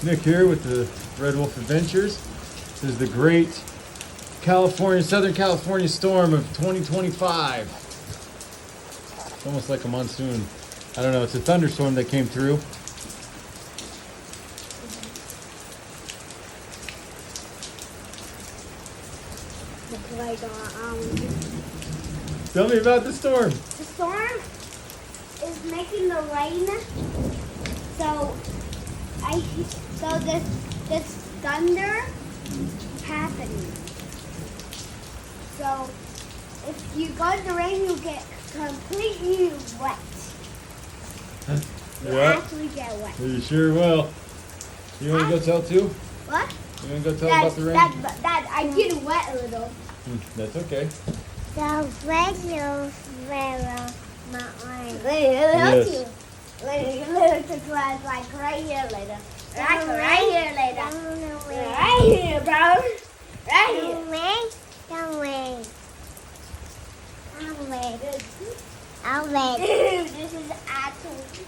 Nick here with the Red Wolf Adventures. This is the Great Southern California Storm of 2025. It's almost like a monsoon. I don't know, it's a thunderstorm that came through. Tell me about the storm. The storm is making the rain. So this thunder happening. So if you go in the rain, you get completely wet. You actually get wet. You sure will. You want to go tell too? What? You want to go tell about the rain? Dad, I get wet a little. That's okay. The radio not mine. Yes. Little to like right here later. Right here later. Right here, bro. Right here. I'll wait. This is actually.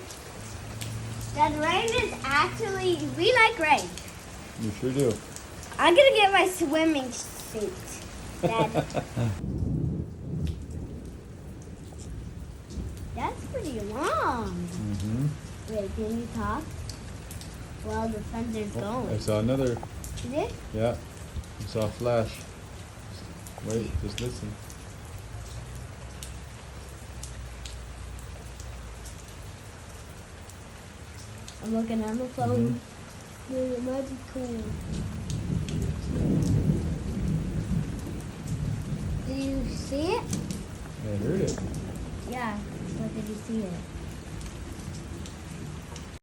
The rain is actually. We like rain. You sure do. I'm gonna get my swimming suit, Dad. That's pretty long. Wait, can you talk? Well, the thunder's going. I saw another. You did? Yeah. I saw a flash. Wait, just listen. I'm looking at my phone. It might be cool. Do you see it? I heard it. Yeah. But did you see it?